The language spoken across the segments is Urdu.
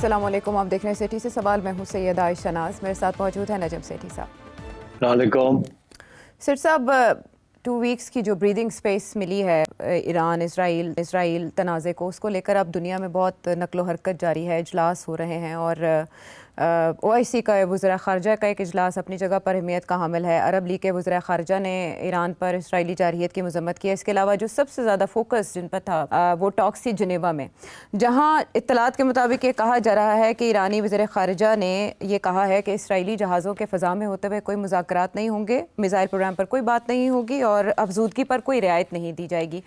السلام علیکم، آپ دیکھ رہے ہیں سیٹھی سے سوال. میں ہوں سید عائشہ ناز، میرے ساتھ موجود ہے نجم سیٹھی صاحب. السلام علیکم. سیٹھی صاحب، 2 ویکس کی جو بریدنگ سپیس ملی ہے ایران اسرائیل تنازع کو، اس کو لے کر اب دنیا میں بہت نقل و حرکت جاری ہے، اجلاس ہو رہے ہیں، اور OIC کا وزراء خارجہ کا ایک اجلاس اپنی جگہ پر اہمیت کا حامل ہے. عرب لیگ کے وزراء خارجہ نے ایران پر اسرائیلی جارحیت کی مذمت کی ہے. اس کے علاوہ جو سب سے زیادہ فوکس جن پر تھا وہ ٹاکس تھی جنیوا میں، جہاں اطلاعات کے مطابق یہ کہا جا رہا ہے کہ ایرانی وزیر خارجہ نے یہ کہا ہے کہ اسرائیلی جہازوں کے فضا میں ہوتے ہوئے کوئی مذاکرات نہیں ہوں گے، میزائل پروگرام پر کوئی بات نہیں ہوگی اور افزودگی پر کوئی رعایت نہیں دی جائے گی.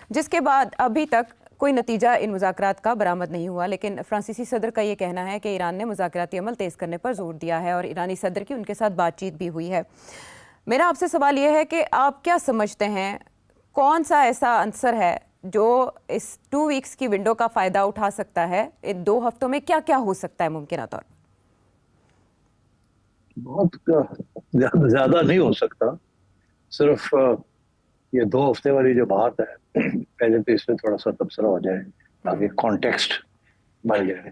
جس کے بعد ابھی تک کوئی نتیجہ ان مذاکرات کا برآمد نہیں ہوا، لیکن فرانسیسی صدر کا یہ کہنا ہے کہ ایران نے مذاکراتی عمل تیز کرنے پر زور دیا ہے اور ایرانی صدر کی ان کے ساتھ بات چیت بھی ہوئی ہے. میرا آپ سے سوال یہ ہے کہ آپ کیا سمجھتے ہیں، کون سا ایسا عنصر ہے جو اس 2 ویکس کی ونڈو کا فائدہ اٹھا سکتا ہے؟ ان 2 ہفتوں میں کیا کیا ہو سکتا ہے ممکنہ طور پر؟ بہت زیادہ نہیں ہو سکتا. صرف یہ 2 ہفتے والی جو بات ہے، پہلے تو اس میں تھوڑا سا تبصرہ ہو جائے تاکہ کانٹیکسٹ بن جائے.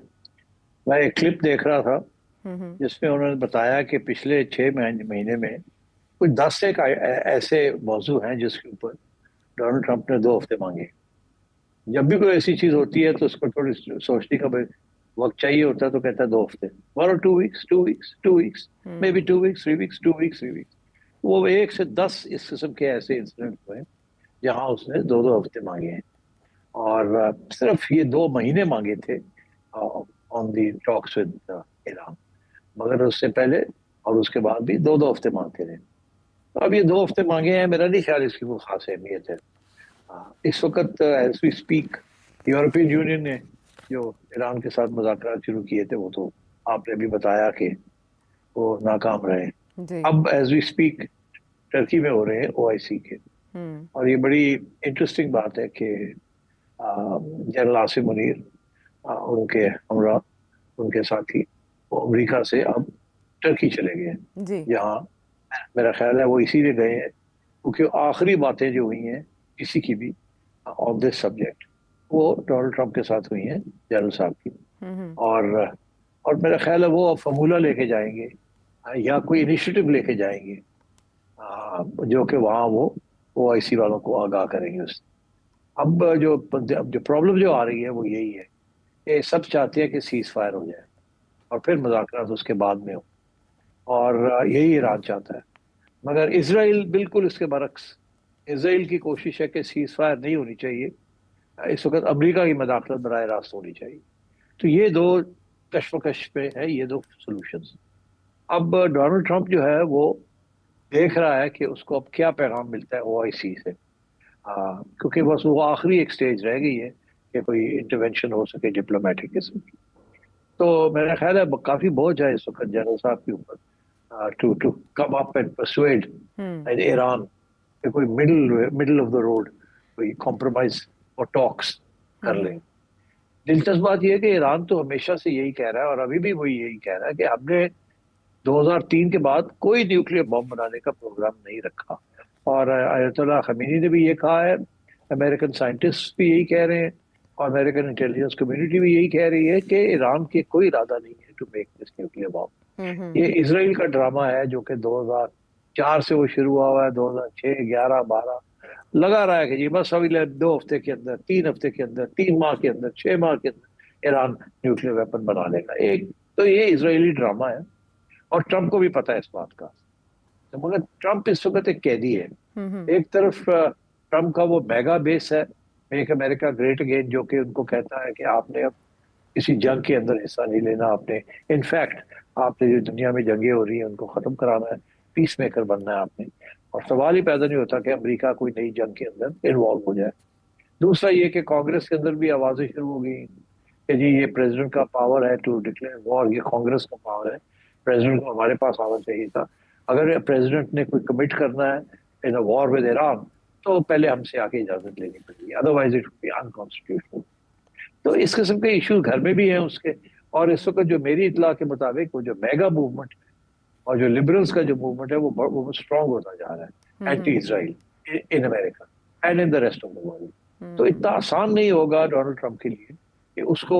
میں ایک کلپ دیکھ رہا تھا جس میں انہوں نے بتایا کہ پچھلے 6 مہینے میں کچھ 10 ایک ایسے موضوع ہیں جس کے اوپر ڈونلڈ ٹرمپ نے 2 ہفتے مانگے. جب بھی کوئی ایسی چیز ہوتی ہے تو اس کو تھوڑی سوچنے کا وقت چاہیے ہوتا ہے، تو کہتا ہے 2 ہفتے، 1 or 2 weeks 2 weeks 2 weeks maybe 2 weeks 3 weeks 2 weeks 3 weeks. وہ 1 سے 10 اس قسم کے ایسے انسیڈنٹ ہوئے جہاں اس نے 2 ہفتے مانگے ہیں، اور صرف یہ 2 مہینے مانگے تھے آن دی ٹاکس ود ایران، مگر اس سے پہلے اور اس کے بعد بھی 2 ہفتے مانگتے رہے. تو اب یہ 2 ہفتے مانگے ہیں، میرا نہیں خیال اس کی کوئی خاص اہمیت ہے. اس وقت as we speak European Union نے جو ایران کے ساتھ مذاکرات شروع کیے تھے، وہ تو آپ نے بھی بتایا کہ وہ ناکام رہے. اب ایز وی اسپیک ٹرکی میں ہو رہے ہیں OIC کے، اور یہ بڑی انٹرسٹنگ بات ہے کہ جنرل عاصم منیر ان کے ہمراہ، ان کے ساتھی، وہ امریکہ سے اب ٹرکی چلے گئے ہیں، جہاں میرا خیال ہے وہ اسی لیے گئے ہیں کیونکہ آخری باتیں جو ہوئی ہیں کسی کی بھی آن دس سبجیکٹ وہ ڈونلڈ ٹرمپ کے ساتھ ہوئی ہیں، جنرل صاحب کی. اور میرا خیال ہے وہ فارمولہ لے کے جائیں گے یا کوئی انیشیٹو لے کے جائیں گے جو کہ وہاں وہ OIC والوں کو آگاہ کریں گے اس سے. اب جو پرابلم جو آ رہی ہے وہ یہی ہے کہ سب چاہتے ہیں کہ سیز فائر ہو جائے اور پھر مذاکرات اس کے بعد میں ہو، اور یہی ایران چاہتا ہے. مگر اسرائیل بالکل اس کے برعکس، اسرائیل کی کوشش ہے کہ سیز فائر نہیں ہونی چاہیے، اس وقت امریکہ کی مداخلت براہ راست ہونی چاہیے. تو یہ 2 کشمکش پہ ہے، یہ 2 سولوشنز. اب ڈونلڈ ٹرمپ جو ہے وہ دیکھ رہا ہے کہ اس کو اب کیا پیغام ملتا ہے OIC سے، کیونکہ بس وہ آخری ایک سٹیج رہ گئی ہے کہ کوئی انٹرونشن ہو سکے ڈپلومیٹک قسم کی. تو میرا خیال ہے کافی بوجھ ہے اس وقت جنرل صاحب کے اوپر to come up and persuade Iran کہ کوئی middle of the road کوئی compromise اور talks کر لیں. دلچسپ بات یہ ہے کہ ایران تو ہمیشہ سے یہی کہہ رہا ہے اور ابھی بھی وہ یہی کہہ رہا ہے کہ ہم نے 2003 کے بعد کوئی نیوکلیر بم بنانے کا پروگرام نہیں رکھا، اور آیت اللہ خمینی نے بھی یہ کہا ہے، امریکن سائنٹسٹ بھی یہی کہہ رہے ہیں، اور امریکن انٹیلیجنس کمیونٹی بھی یہی کہہ رہی ہے کہ ایران کے کوئی ارادہ نہیں ہے to make this nuclear bomb. یہ اسرائیل کا ڈرامہ ہے جو کہ 2004 سے وہ شروع ہوا ہے، 2006 11 12 لگا رہا ہے کہ جی بس ابھی 2 ہفتے کے اندر 3 ہفتے کے اندر 3 ماہ کے اندر 6 ماہ کے اندر ایران نیوکلیر ویپن بنا لے گا. ایک تو یہ اسرائیلی ڈرامہ ہے اور ٹرمپ کو بھی پتہ ہے اس بات کا، مگر ٹرمپ اس وقت ایک قیدی ہے. ایک طرف ٹرمپ کا وہ میگا بیس ہے، میک امریکہ گریٹ اگین، جو کہ ان کو کہتا ہے کہ آپ نے اب کسی جنگ کے اندر حصہ نہیں لینا، آپ نے انفیکٹ آپ نے جو دنیا میں جنگیں ہو رہی ہیں ان کو ختم کرانا ہے، پیس میکر بننا ہے آپ نے. اور سوال ہی پیدا نہیں ہوتا کہ امریکہ کوئی نئی جنگ کے اندر انوالو ہو جائے. دوسرا یہ کہ کانگریس کے اندر بھی آوازیں شروع ہو گئی کہ جی یہ پریزیڈنٹ کا پاور ہے ٹو ڈکلیئر وار، یہ کانگریس کا پاور ہے، پریزیڈنٹ کو ہمارے پاس آنا چاہیے تھا. اگر پریزیڈنٹ نے کوئی کمٹ کرنا ہے ان وار ود ایران تو پہلے ہم سے آ کے اجازت لینی پڑے گی، otherwise it will be unconstitutional. تو اس قسم کے ایشوز گھر میں بھی ہیں اس کے. اور اس وقت جو میری اطلاع کے مطابق وہ جو میگا موومنٹ اور جو لبرلز کا جو موومنٹ ہے وہ اسٹرانگ ہوتا جا رہا ہے anti Israel in America and in the rest of the world. تو اتنا آسان نہیں ہوگا ڈونلڈ ٹرمپ کے لیے کہ اس کو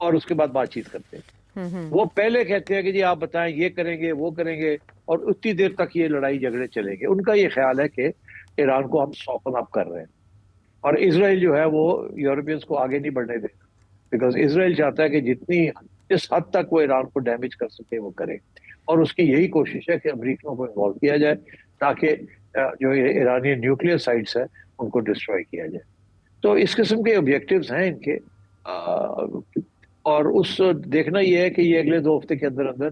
اور اس کے بعد بات چیت کرتے ہیں. وہ پہلے کہتے ہیں کہ جی آپ بتائیں یہ کریں گے وہ کریں گے, اور اتنی دیر تک یہ لڑائی جھگڑے چلیں گے. ان کا یہ خیال ہے کہ ایران کو ہم سوپن اپ کر رہے ہیں, اور اسرائیل جو ہے وہ یورپینز کو آگے نہیں بڑھنے دے گا, بیکاز اسرائیل چاہتا ہے کہ جس حد تک وہ ایران کو ڈیمیج کر سکے وہ کرے, اور اس کی یہی کوشش ہے کہ امریکیوں کو انوالو کیا جائے تاکہ جو ایرانی نیوکلیئر سائٹس ہیں ان کو ڈسٹروائے کیا جائے. تو اس قسم کے آبجیکٹیوز ہیں ان کے, اور اس دیکھنا یہ ہے کہ یہ اگلے 2 ہفتے کے اندر اندر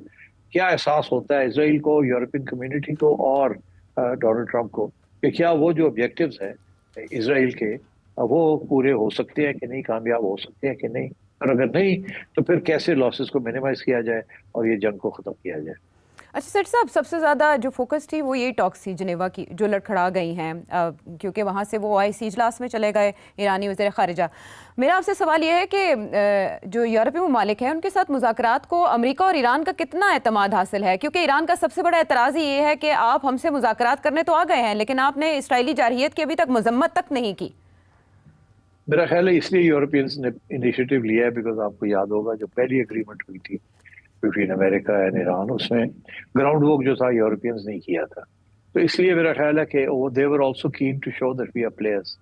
کیا احساس ہوتا ہے اسرائیل کو, یورپین کمیونٹی کو اور ڈونلڈ ٹرمپ کو, کہ کیا وہ جو آبجیکٹیوز ہیں اسرائیل کے وہ پورے ہو سکتے ہیں کہ نہیں, کامیاب ہو سکتے ہیں کہ نہیں, اور اگر نہیں تو پھر کیسے لاسز کو منیمائز کیا جائے اور یہ جنگ کو ختم کیا جائے. اچھا سر صاحب, سب سے زیادہ جو فوکس تھی وہ یہی ٹاکس تھی جنیوا کی جو لڑکھڑا گئی ہیں, کیونکہ وہاں سے وہ OIC اجلاس میں چلے گئے ایرانی وزیر خارجہ. میرا آپ سے سوال یہ ہے کہ جو یورپی ممالک ہیں ان کے ساتھ مذاکرات کو امریکہ اور ایران کا کتنا اعتماد حاصل ہے, کیونکہ ایران کا سب سے بڑا اعتراض یہ ہے کہ آپ ہم سے مذاکرات کرنے تو آ گئے ہیں لیکن آپ نے اسرائیلی جارحیت کی ابھی تک مذمت تک نہیں کی. میرا خیال ہے اس لیے یورپینز نے انیشیٹو لیا ہے, بیکاز آپ کو یاد ہوگا جو پہلی اگریمنٹ ہوئی تھی بٹوین امریکہ اینڈ ایران, اس میں گراؤنڈ ورک جو تھا یورپینز نہیں کیا تھا. تو اس لیے میرا خیال ہے کہ وہ they were also keen to show that we are players,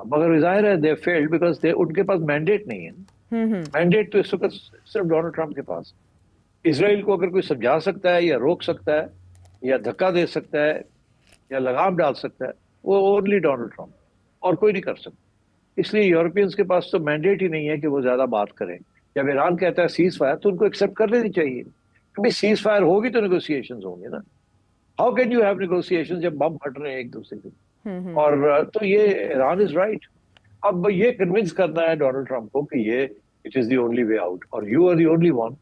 مگر ظاہر ہے دے فیلڈ بیکاز ان کے پاس مینڈیٹ نہیں ہے. مینڈیٹ تو اس وقت صرف ڈونلڈ ٹرمپ کے پاس. اسرائیل کو اگر کوئی سمجھا سکتا ہے یا روک سکتا ہے یا دھکا دے سکتا ہے یا لگام ڈال سکتا ہے وہ اونلی ڈونلڈ ٹرمپ, اور کوئی نہیں کر سکتا. اس لیے یورپینز کے پاس تو مینڈیٹ ہی نہیں ہے کہ وہ زیادہ بات کریں. جب ایران کہتا ہے سیز فائر تو ان کو ایکسیپٹ کر لینی چاہیے, کیونکہ سیز فائر ہوگی تو نیگوسیشنز ہوں گے نا. How can you have negotiation جب بم پھٹ رہے ہیں ایک دوسرے کے. اور تو یہ ایران از رائٹ. اب یہ کنونس کرنا ہے ڈونلڈ ٹرمپ کو کہ یہ it is the only way out, اور you are the only one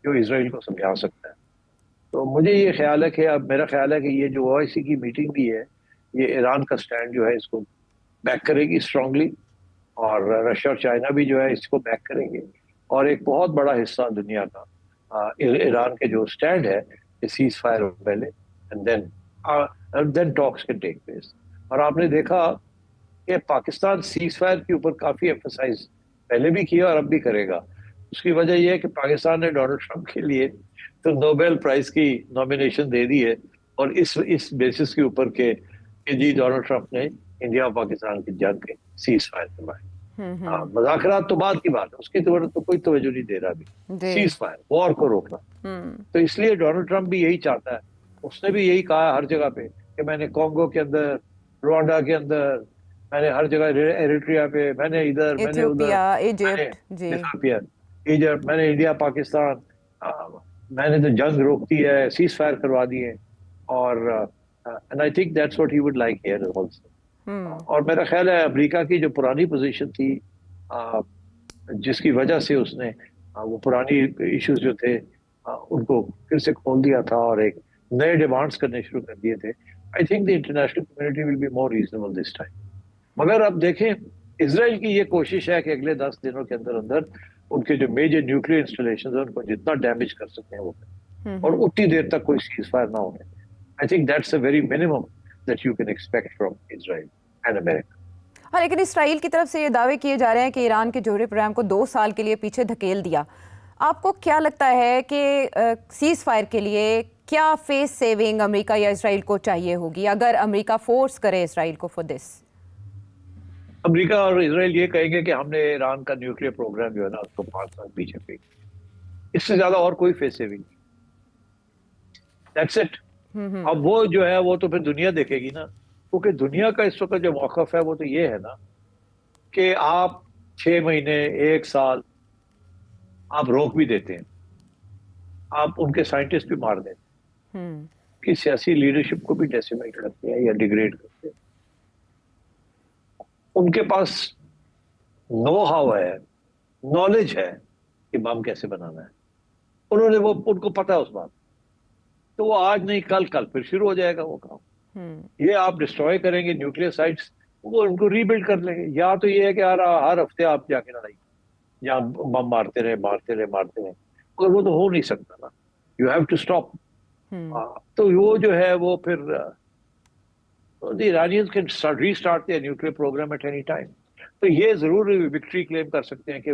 جو اسرائیل کو سمجھا سکتا ہے. تو مجھے یہ خیال ہے کہ اب میرا خیال ہے کہ یہ جو OIC کی میٹنگ بھی ہے یہ ایران کا سٹینڈ جو ہے اس کو بیک کرے گی اسٹرانگلی, اور رشیا اور چائنا بھی جو ہے اس کو بیک کریں گے, اور ایک بہت بڑا حصہ دنیا کا ایران کے جو سٹینڈ ہے سیز فائر پہلے and then talks can take place. اور آپ نے دیکھا کہ پاکستان سیز فائر کے اوپر کافی ایمفسائز پہلے بھی کیا اور اب بھی کرے گا. اس کی وجہ یہ ہے کہ پاکستان نے ڈونلڈ ٹرمپ کے لیے تو نوبیل پرائز کی نامینیشن دے دی ہے, اور اس بیسس کے اوپر کہ جی ڈونلڈ ٹرمپ نے انڈیا اور پاکستان کی جنگ کے سیز فائر کروائی. مذاکرات تو بعد کی بات ہے, اس کی تو کوئی توجہ نہیں دے رہا ابھی. سیز فائر, وار کو روکنا. تو اس لیے ڈونلڈ ٹرمپ بھی یہی چاہتا ہے, اس نے بھی یہی کہا ہر جگہ پہ کہ میں نے کانگو کے اندر, روانڈا کے اندر, میں نے ہر جگہ ایریٹریا پہ, میں نے ادھر, میں نے ادھر, ایجپٹ, میں نے انڈیا پاکستان, میں نے تو جنگ روک دی ہے, سیز فائر کروا دی ہے. اور and I think that's what he would like here also. اور میرا خیال ہے امریکہ کی جو پرانی پوزیشن تھی جس کی وجہ سے اس نے وہ پرانی ایشوز جو تھے ان کو پھر سے کھول دیا تھا اور ایک نئے ڈیمانڈز کرنے شروع کر دیے تھے. I think the international community will be more reasonable this time. مگر اب دیکھیں اسرائیل کی یہ کوشش ہے کہ اگلے 10 دنوں کے اندر اندر ان کے جو میجر نیوکلیئر انسٹالیشنز ہیں ان کو جتنا ڈیمیج کر سکتے ہیں وہ کریں, اور اتنی دیر تک کوئی سیز فائر نہ ہونے. I think that's a very minimum that you can expect from Israel and America. ہاں, لیکن اسرائیل کی طرف سے یہ دعوے کیے جا رہے ہیں کہ ایران کے جوہری پروگرام کو 2 سال کے لیے پیچھے دھکیل دیا. آپ کو کیا لگتا ہے کہ سیز فائر کے لیے کیا فیس سیونگ امریکہ یا اسرائیل کو چاہیے ہوگی اگر امریکہ فورس کرے اسرائیل کو فور دس؟ امریکہ اور اسرائیل یہ کہیں گے کہ ہم نے ایران کا نیوکلیئر پروگرام جو ہے نا اس کو 5 سال پیچھے پھینک, اس سے زیادہ اور کوئی فیس سیونگ نہیں. That's it. اب وہ جو ہے وہ تو پھر دنیا دیکھے گی نا, کیونکہ دنیا کا اس وقت جو موقف ہے وہ تو یہ ہے نا کہ آپ 6 مہینے 1 سال آپ روک بھی دیتے ہیں, آپ ان کے سائنٹسٹ بھی مار دیتے ہیں, کہ سیاسی لیڈرشپ کو بھی ڈیسیمیٹ کرتے ہیں یا ڈیگریڈ کرتے ہیں. ان کے پاس نو ہاؤ ہے, نالج ہے کہ بم کیسے بنانا ہے. انہوں نے وہ ان کو پتا ہے اس بات, تو وہ آج نہیں کل پھر شروع ہو جائے گا وہ کام. یہ آپ ڈسٹروائے کریں گے نیوکلیئر سائٹس, وہ ان کو ری بلڈ کر لیں گے. یا تو یہ ہے کہ ہر ہفتے آپ جا کے لڑائی جہاں بم مارتے رہے, مگر وہ تو ہو نہیں سکتا نا. You have to stop. تو وہ جو ہے وہ پھر the Iranians can restart their nuclear program at any time. تو یہ ضرور وکٹری کلیم کر سکتے ہیں کہ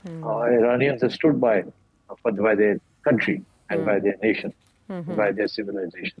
Iranians have stood by their country and by their nation, by their civilization.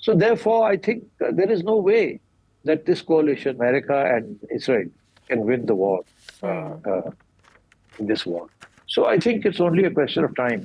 so therefore I think there is no way that this coalition, America and Israel, can win the war, this war. So I think it's only a question of time.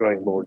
drawing board.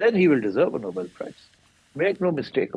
then he will deserve a Nobel Prize. Make no mistake.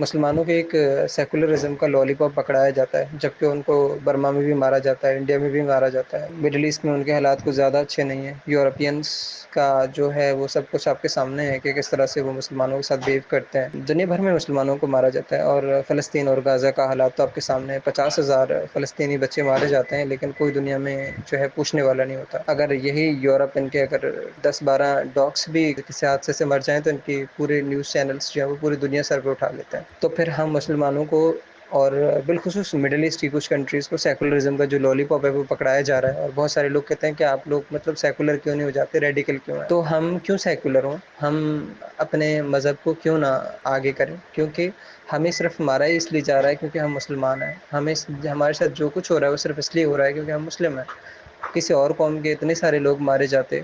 مسلمانوں کے ایک سیکولرزم کا لالی پاپ پکڑایا جاتا ہے، جبکہ ان کو برما میں بھی مارا جاتا ہے، انڈیا میں بھی مارا جاتا ہے، مڈل ایسٹ میں ان کے حالات کچھ زیادہ اچھے نہیں ہیں۔ یورپینس کا جو ہے وہ سب کچھ آپ کے سامنے ہے کہ کس طرح سے وہ مسلمانوں کے ساتھ بیہیو کرتے ہیں۔ دنیا بھر میں مسلمانوں کو مارا جاتا ہے، اور فلسطین اور غزہ کا حالات تو آپ کے سامنے ہے۔ 50,000 فلسطینی بچے مارے جاتے ہیں، لیکن کوئی دنیا میں جو ہے پوچھنے والا نہیں ہوتا۔ اگر یہی یورپ ان کے اگر 10-12 ڈاگس بھی کسی حادثے سے مر جائیں تو ان کی پورے نیوز چینلز جو ہیں وہ پوری دنیا سر پہ اٹھا لیتے ہیں۔ تو پھر ہم مسلمانوں کو اور بالخصوص مڈل ایسٹ کی کچھ کنٹریز کو سیکولرزم کا جو لالی پاپ ہے وہ پکڑایا جا رہا ہے، اور بہت سارے لوگ کہتے ہیں کہ آپ لوگ مطلب سیکولر کیوں نہیں ہو جاتے، ریڈیکل کیوں ہیں؟ تو ہم کیوں سیکولر ہوں؟ ہم اپنے مذہب کو کیوں نہ آگے کریں؟ کیونکہ ہمیں صرف مارا ہی اس لیے جا رہا ہے کیونکہ ہم مسلمان ہیں۔ ہمارے ساتھ جو کچھ ہو رہا ہے وہ صرف اس لیے ہو رہا ہے کیونکہ ہم مسلم ہیں۔ کسی اور قوم کے اتنے سارے لوگ مارے جاتے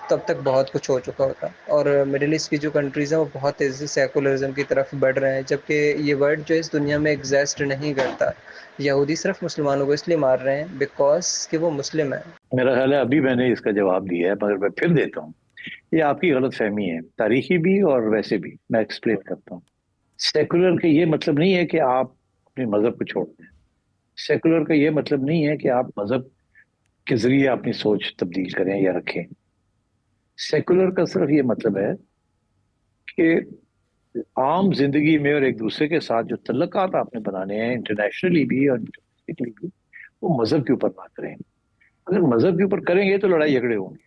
تب تک بہت کچھ ہو چکا ہوتا۔ اور مڈل ایسٹ کی جو کنٹریز ہیں وہ بہت تیزی سے سیکولرزم کی طرف بڑھ رہے ہیں، جبکہ یہ ورڈ جو اس دنیا میں ایگزسٹ نہیں کرتا۔ یہودی صرف مسلمانوں کو اس لیے مار رہے ہیں بیکاز کہ وہ مسلم ہیں۔ میرا خیال ہے ابھی میں نے اس کا جواب دیا ہے، مگر میں پھر دیتا ہوں۔ یہ آپ کی غلط فہمی ہے، تاریخی بھی اور ویسے بھی۔ میں ایکسپلین کرتا ہوں۔ سیکولر کا یہ مطلب نہیں ہے کہ آپ اپنے مذہب کو چھوڑ دیں۔ سیکولر کا یہ مطلب نہیں ہے کہ آپ مذہب کے ذریعے اپنی سوچ تبدیل کریں یا رکھیں۔ سیکولر کا صرف یہ مطلب ہے کہ عام زندگی میں اور ایک دوسرے کے ساتھ جو تعلقات آپ نے بنانے ہیں، انٹرنیشنلی بھی اور ڈومیسٹکلی بھی، وہ مذہب کے اوپر نہ کریں۔ اگر مذہب کے اوپر کریں گے تو لڑائی جھگڑے ہوں گے،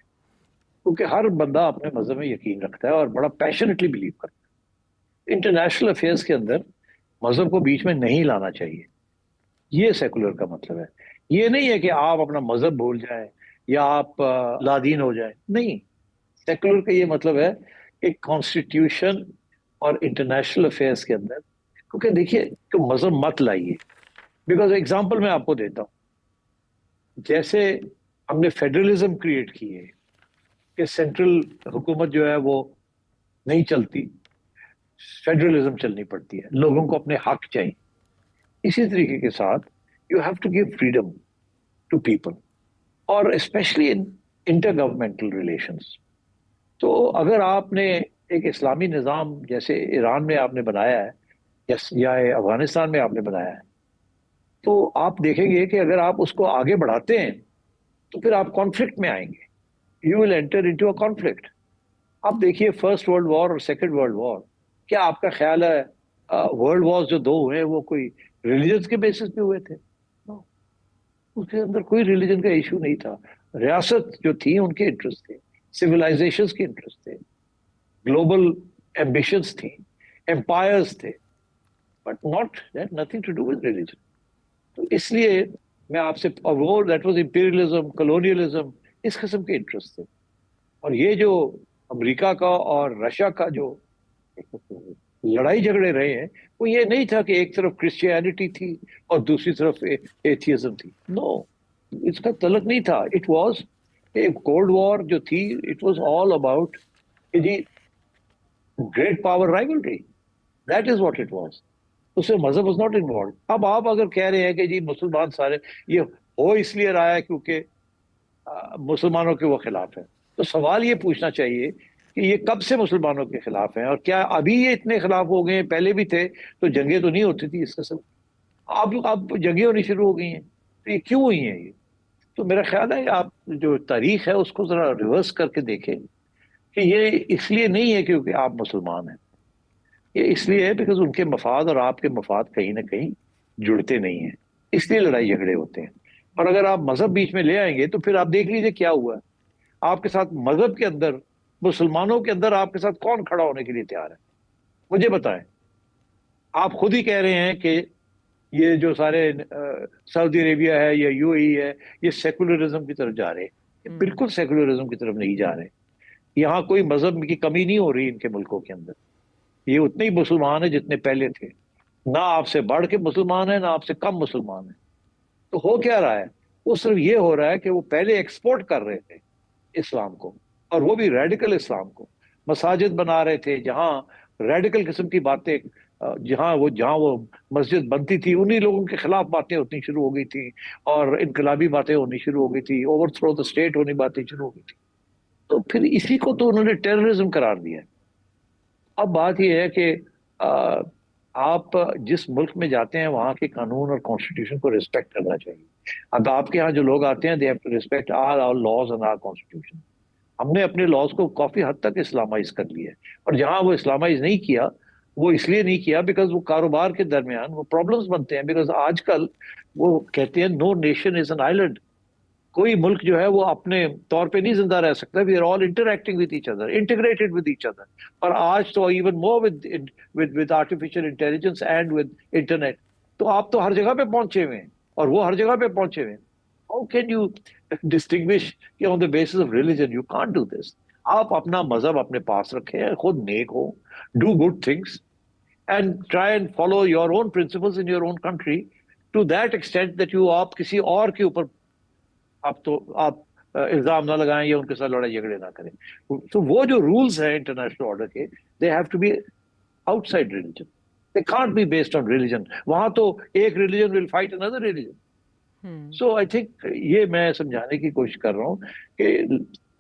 کیونکہ ہر بندہ اپنے مذہب میں یقین رکھتا ہے اور بڑا پیشنیٹلی بلیو کرتا ہے۔ انٹرنیشنل افیئرس کے اندر مذہب کو بیچ میں نہیں لانا چاہیے، یہ سیکولر کا مطلب ہے۔ یہ نہیں ہے کہ آپ اپنا مذہب بھول جائیں یا آپ لادین ہو جائیں، نہیں۔ سیکولر کا یہ مطلب ہے کہ کانسٹیٹیوشن اور انٹرنیشنل افیئرس کے اندر، کیونکہ دیکھیے کہ مذہب مت لائیے۔ بیکاز ایگزامپل میں آپ کو دیتا ہوں، جیسے ہم نے فیڈرلزم کریٹ کی ہے کہ سینٹرل حکومت جو ہے وہ نہیں چلتی، فیڈرلزم چلنی پڑتی ہے، لوگوں کو اپنے حق چاہیے۔ اسی طریقے کے ساتھ you have to give freedom to people, اور especially in intergovernmental relations. تو اگر آپ نے ایک اسلامی نظام جیسے ایران میں آپ نے بنایا ہے یا افغانستان میں آپ نے بنایا ہے، تو آپ دیکھیں گے کہ اگر آپ اس کو آگے بڑھاتے ہیں تو پھر آپ کانفلکٹ میں آئیں گے، you will enter into a conflict. آپ دیکھیے فرسٹ ورلڈ وار اور سیکنڈ ورلڈ وار، کیا آپ کا خیال ہے ورلڈ وار جو دو ہوئے وہ کوئی ریلیجنس کے بیسس پہ ہوئے تھے؟ No. اس کے اندر کوئی ریلیجن کا ایشو نہیں تھا۔ ریاست جو تھی ان کے انٹرسٹ تھے، سویلائزیشنز کے انٹرسٹ تھے، گلوبل ایمبیشنز تھیں، امپائرز تھے، but not nothing to do with religion. تو اس لیے میں آپ سے، اور وہ دیٹ واز امپیریلزم، کلونیلزم، اس قسم کے انٹرسٹ تھے۔ اور یہ جو امریکہ کا اور رشیا کا جو لڑائی جھگڑے رہے ہیں، وہ یہ نہیں تھا کہ ایک طرف کرسچینٹی تھی اور دوسری طرف ایتھیزم تھی، نو، اس کا تعلق نہیں تھا۔ اٹ واز کولڈ وار جو تھی، it was all about the great power rivalry, that is what it was. اس میں مذہب واز ناٹ انوالوڈ۔ اب آپ اگر کہہ رہے ہیں کہ جی مسلمان سارے یہ ہو اس لیے رہا ہے کیونکہ مسلمانوں کے وہ خلاف ہے، تو سوال یہ پوچھنا چاہیے کہ یہ کب سے مسلمانوں کے خلاف ہیں، اور کیا ابھی یہ اتنے خلاف ہو گئے ہیں؟ پہلے بھی تھے تو جنگیں تو نہیں ہوتی تھی اس قسم، اب جنگیں ہونی شروع ہو گئی ہیں، تو یہ کیوں ہوئی ہیں؟ یہ تو میرا خیال ہے آپ جو تاریخ ہے اس کو ذرا ریورس کر کے دیکھیں کہ یہ اس لیے نہیں ہے کیونکہ آپ مسلمان ہیں، یہ اس لیے ہے بیکاز ان کے مفاد اور آپ کے مفاد کہیں نہ کہیں جڑتے نہیں ہیں، اس لیے لڑائی جھگڑے ہوتے ہیں۔ اور اگر آپ مذہب بیچ میں لے آئیں گے تو پھر آپ دیکھ لیجئے کیا ہوا ہے۔ آپ کے ساتھ مذہب کے اندر، مسلمانوں کے اندر آپ کے ساتھ کون کھڑا ہونے کے لیے تیار ہے؟ مجھے بتائیں۔ آپ خود ہی کہہ رہے ہیں کہ یہ جو سارے سعودی عربیہ ہے یا یو اے ای ہے، یہ سیکولرزم کی طرف جا رہے ہیں۔ بالکل سیکولرزم کی طرف نہیں جا رہے۔ یہاں کوئی مذہب کی کمی نہیں ہو رہی ان کے ملکوں کے اندر، یہ اتنے ہی مسلمان ہیں جتنے پہلے تھے، نہ آپ سے بڑھ کے مسلمان ہیں نہ آپ سے کم مسلمان ہیں۔ تو ہو کیا رہا ہے؟ وہ صرف یہ ہو رہا ہے کہ وہ پہلے ایکسپورٹ کر رہے تھے اسلام کو، اور وہ بھی ریڈیکل اسلام کو، مساجد بنا رہے تھے جہاں ریڈیکل قسم کی باتیں، جہاں وہ مسجد بنتی تھی انہی لوگوں کے خلاف باتیں ہوتی شروع ہو گئی تھی، اور انقلابی باتیں ہونی شروع ہو گئی تھی، اوور تھرو دا اسٹیٹ ہونی باتیں شروع ہو گئی تھی۔ تو پھر اسی کو تو انہوں نے ٹیررزم قرار دیا ہے۔ اب بات یہ ہے کہ آپ جس ملک میں جاتے ہیں وہاں کے قانون اور کانسٹیٹیوشن کو رسپیکٹ کرنا چاہیے. اب آپ کے یہاں جو لوگ آتے ہیں they have to respect our laws and our constitution. ہم نے اپنے لاز کو کافی حد تک اسلامائز کر لیا ہے, اور جہاں وہ اسلامائز نہیں کیا وہ اس لیے نہیں کیا بیکاز وہ کاروبار کے درمیان وہ پرابلمس بنتے ہیں. بیکاز آج کل وہ کہتے ہیں no nation is an island. کوئی ملک جو ہے وہ اپنے طور پہ نہیں زندہ رہ سکتا. We are all interacting with each other, integrated with each other. اور آج تو even more with artificial intelligence and with internet, تو آپ تو ہر جگہ پہ پہنچے ہوئے ہیں اور وہ ہر جگہ پہ پہنچے ہوئے ہیں. How can you distinguish on the basis of religion? You can't do this. آپ اپنا مذہب اپنے پاس رکھیں, خود نیک ہو, do good things and try and follow your own principles in your own country to that extent that you آپ کسی اور کے اوپر آپ الزام نہ لگائیں یا ان کے ساتھ لڑائی جھگڑے نہ کریں. تو وہ جو رولز ہیں انٹرنیشنل آرڈر کے, they have to be outside religion. They can't be based on religion. وہاں تو ایک ریلیجن ول فائٹ اندر ریلیجن. سو آئی تھنک یہ میں سمجھانے کی کوشش کر رہا ہوں کہ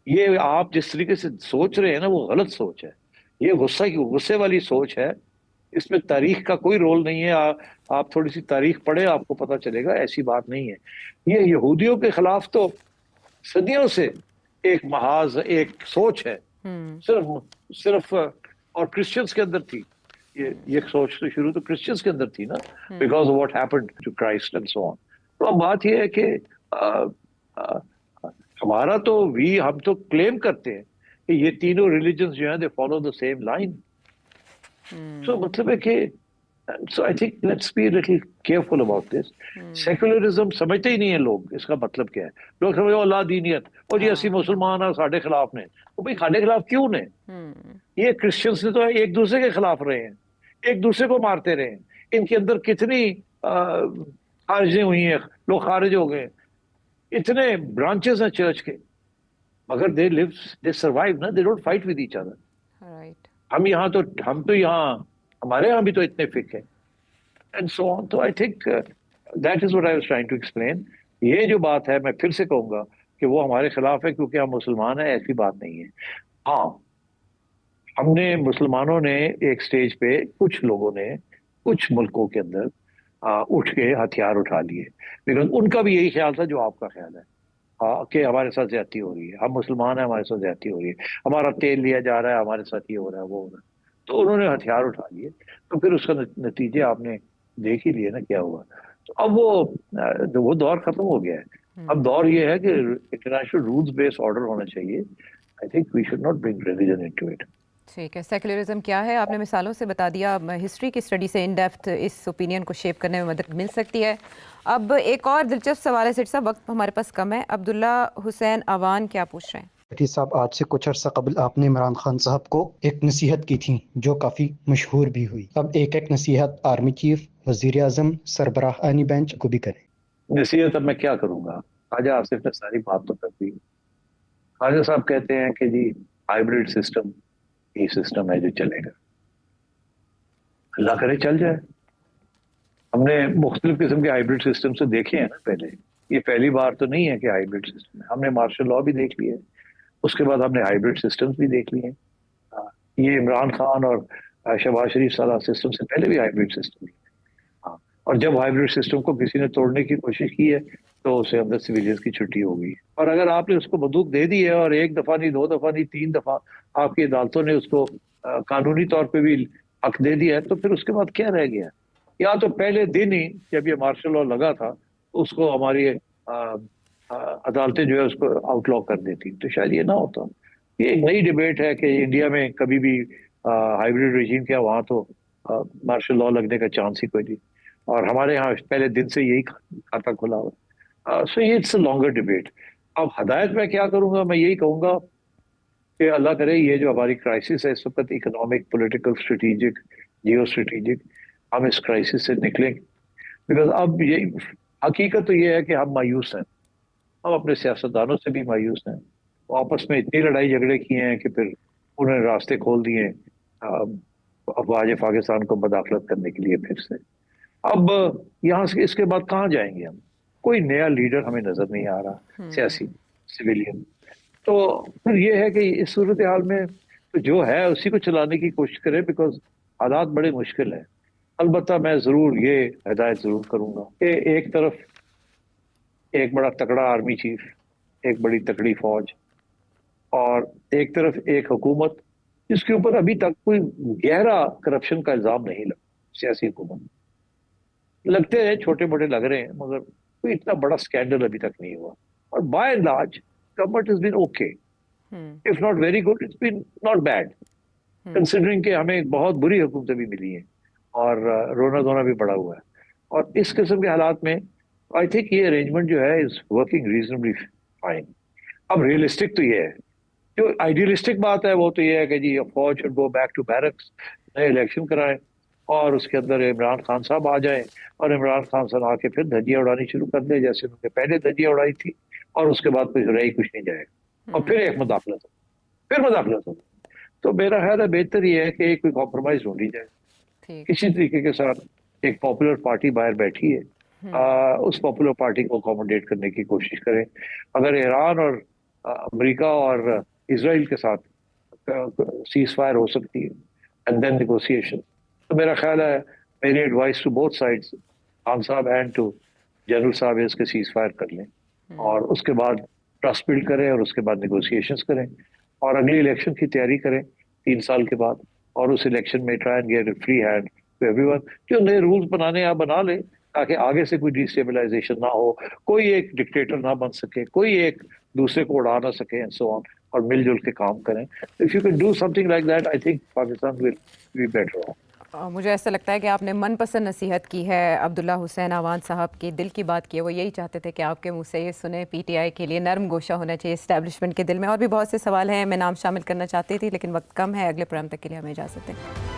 یہ آپ جس طریقے سے سوچ رہے ہیں نا وہ غلط سوچ ہے. یہ غصے والی سوچ ہے. اس میں تاریخ کا کوئی رول نہیں ہے. آپ تھوڑی سی تاریخ پڑھیں, آپ کو پتہ چلے گا ایسی بات نہیں ہے. یہ یہودیوں کے خلاف تو صدیوں سے ایک محاذ ایک سوچ ہے, صرف اور کرسچنس کے اندر تھی. یہ سوچ تو شروع تو کرسچنس کے اندر تھی نا, because what happened to Christ and so on. تو اب بات یہ ہے کہ ہمارا تو ہم تو کلیم کرتے ہیں کہ یہ تینوں ریلیجنز جو ہیں they follow the same line. So مطلب ہے کہ so I think let's be little careful about this. Secularism سمجھتے ہی نہیں ہیں لوگ اس کا مطلب کیا ہے. لوگ سمجھو اللہ دینیت, اور جی اسی مسلمان ہیں ساڈے خلاف نے. وہ بھائی ساڈے خلاف کیوں نے؟ یہ کرسچنس نے تو ایک دوسرے کے خلاف رہے ہیں, ایک دوسرے کو مارتے رہے ہیں. ان کے اندر کتنی خارجیں ہوئی ہیں, لوگ خارج ہو گئے. اتنے برانچز ہیں چرچ کے, مگر دے سروائیو نا, they don't fight with each other. ہم تو یہاں ہمارے یہاں بھی تو اتنے فک ہیں اینڈ سو آن. تو I think that is what I was trying to explain. یہ جو بات ہے میں پھر سے کہوں گا کہ وہ ہمارے خلاف ہے کیونکہ ہم مسلمان ہیں, ایسی بات نہیں ہے. ہاں ہم نے مسلمانوں نے ایک سٹیج پہ کچھ لوگوں نے کچھ ملکوں کے اندر اٹھ کے ہتھیار اٹھا لیے, لیکن ان کا بھی یہی خیال تھا جو آپ کا خیال ہے کہ ہمارے ساتھ زیادتی ہو رہی ہے, ہم مسلمان ہیں ہمارے ساتھ زیادتی ہو رہی ہے, ہمارا تیل لیا جا رہا ہے, ہمارے ساتھ یہ ہو رہا ہے وہ ہو رہا ہے. تو انہوں نے ہتھیار اٹھا لیے. تو پھر اس کا نتیجے آپ نے دیکھ ہی لیے نا کیا ہوا. تو اب وہ دور ختم ہو گیا ہے. اب دور یہ ہے کہ انٹرنیشنل رولز بیس آرڈر ہونا چاہیے. I think we should not bring religion into it. ٹھیک ہے, سیکولرزم کیا ہے آپ نے مثالوں سے بتا دیا. ہسٹری کی اسٹڈی سے ان ڈیپتھ اس اوپینین کو شیپ کرنے میں مدد مل سکتی ہے. اب ایک اور دلچسپ سوال ہے سیٹ صاحب, وقت ہمارے پاس کم ہے. عبداللہ حسین اوان کیا پوچھ رہے ہیں؟ صاحب آج سے کچھ عرصہ قبل آپ نے عمران خان صاحب کو ایک نصیحت کی تھی جو کافی مشہور بھی ہوئی. اب ایک نصیحت آرمی چیف, وزیر اعظم, سربراہانی بینچ کو بھی کریں. نصیحت اب میں کیا کروں گا, خواجہ آصف نے ساری بات تو کر دی. خواجہ صاحب کہتے ہیں کہ جی ہائیبریڈ سسٹم یہ سسٹم ہے جو چلے گا, اللہ کرے چل جائے. ہم نے مختلف قسم کے ہائیبریڈ سسٹم سے دیکھے ہیں نا پہلے, یہ پہلی بار تو نہیں ہے کہ ہائیبریڈ سسٹم ہے. ہم نے مارشل لا بھی دیکھ لیے, اس کے بعد ہم نے ہائیبریڈ سسٹمز بھی دیکھ لیے. یہ عمران خان اور شہباز شریف سالہ سسٹم سے پہلے بھی ہائیبریڈ سسٹم بھی. اور جب ہائیبریڈ سسٹم کو کسی نے توڑنے کی کوشش کی ہے تو اسے اندر سویلینز کی چھٹی ہو گئی. اور اگر آپ نے اس کو بندوق دے دی ہے اور ایک دفعہ نہیں, 2 دفعہ نہیں, 3 دفعہ آپ کی عدالتوں نے اس کو قانونی طور پہ بھی حق دے دیا ہے, تو پھر اس کے بعد کیا رہ گیا؟ یا تو پہلے دن ہی جب یہ مارشل لا لگا تھا اس کو ہماری عدالتیں جو ہے اس کو آؤٹ لا کر دیتی, تو شاید یہ نہ ہوتا. یہ ایک نئی ڈیبیٹ ہے کہ انڈیا میں کبھی بھی ہائیبریڈ ریجیم کیا, وہاں تو مارشل لا لگنے کا چانس ہی کوئی نہیں, اور ہمارے یہاں پہلے دن سے یہی کھاتا کھلا ہوا. So it's a longer debate. اب ہدایت میں کیا کروں گا, میں یہی کہوں گا کہ اللہ کرے یہ جو ہماری کرائسس ہے اس وقت, economic, political, strategic, geo strategic, ہم اس کرائسس سے نکلیں. بیکاز اب یہ حقیقت تو یہ ہے کہ ہم مایوس ہیں, ہم اپنے سیاستدانوں سے بھی مایوس ہیں. وہ آپس میں اتنی لڑائی جھگڑے کیے ہیں کہ پھر انہوں نے راستے کھول دیے افواج پاکستان کو مداخلت کرنے کے لیے پھر سے. اب یہاں سے اس کے بعد کہاں جائیں گے ہم؟ کوئی نیا لیڈر ہمیں نظر نہیں آ رہا سیاسی, سویلین. تو پھر یہ ہے کہ اس صورتحال میں جو ہے اسی کو چلانے کی کوشش کریں, بیکاز حالات بڑے مشکل ہیں. البتہ میں ضرور یہ ہدایت ضرور کروں گا کہ ایک طرف ایک بڑا تکڑا آرمی چیف، ایک بڑی تکڑی فوج، اور ایک طرف ایک حکومت جس کے اوپر ابھی تک کوئی گہرا کرپشن کا الزام نہیں لگا، سیاسی حکومت لگتے ہیں چھوٹے بڑے لگ رہے ہیں مگر کوئی اتنا بڑا سکینڈل ابھی تک نہیں ہوا، اور by and large government has been okay if not very good it's been not bad considering کہ ہمیں بہت بری حکومتیں بھی ملی ہیں اور رونا دھونا بھی بڑا ہوا ہے، اور اس قسم کے حالات میں آئی تھنک یہ ارینجمنٹ جو ہے از ورکنگ ریزنبلی فائن۔ اب ریئلسٹک تو یہ ہے، جو آئیڈیلسٹک بات ہے وہ تو یہ ہے کہ جی فوج should go back to barracks، نئے الیکشن کرائیں اور اس کے اندر عمران خان صاحب آ جائیں اور عمران خان صاحب آ کے پھر دھجیاں اڑانی شروع کر دیں جیسے انہوں نے پہلے دھجیاں اڑائی تھی، اور اس کے بعد کچھ رہی کچھ نہیں جائے گا، اور پھر ایک مداخلت ہو، پھر مداخلت ہو۔ تو میرا خیال ہے بہتر یہ ہے کہ ایک کوئی کمپرومائز ڈھونڈی جائے، کسی طریقے کے ساتھ ایک پاپولر پارٹی باہر بیٹھی ہے، اس پاپولر پارٹی کو اکوموڈیٹ کرنے کی کوشش کریں۔ اگر ایران اور امریکہ اور اسرائیل کے ساتھ سیز فائر ہو سکتی ہے اینڈ دین نیگوسیشن، تو میرا خیال ہے میری advice to both sides, Khan Sahab and to general صاحب، اس کے سیز فائر کر لیں اور اس کے بعد ٹرسٹ بلڈ کریں اور اس کے بعد نیگوسیشنز کریں اور اگلی الیکشن کی تیاری کریں 3 سال کے بعد، اور اس الیکشن میں try and get free hand to everyone. جو نئے رولز بنانے آپ بنا لیں تاکہ آگے سے کوئی ڈیسٹیبلائزیشن نہ ہو، کوئی ایک ڈکٹیٹر نہ بن سکے، کوئی ایک دوسرے کو اڑا نہ سکے اینڈ سو آن، اور مل جل کے کام کریں۔ If you can do something like that I think Pakistan will be better off. مجھے ایسا لگتا ہے کہ آپ نے من پسند نصیحت کی ہے عبداللہ حسین اعوان صاحب کی، دل کی بات کی ہے، وہ یہی چاہتے تھے کہ آپ کے منہ سے یہ سنیں۔ پی ٹی آئی کے لیے نرم گوشہ ہونا چاہیے اسٹیبلشمنٹ کے دل میں، اور بھی بہت سے سوال ہیں میں نام شامل کرنا چاہتی تھی لیکن وقت کم ہے، اگلے پروگرام تک کے لیے ہمیں اجازت دیں۔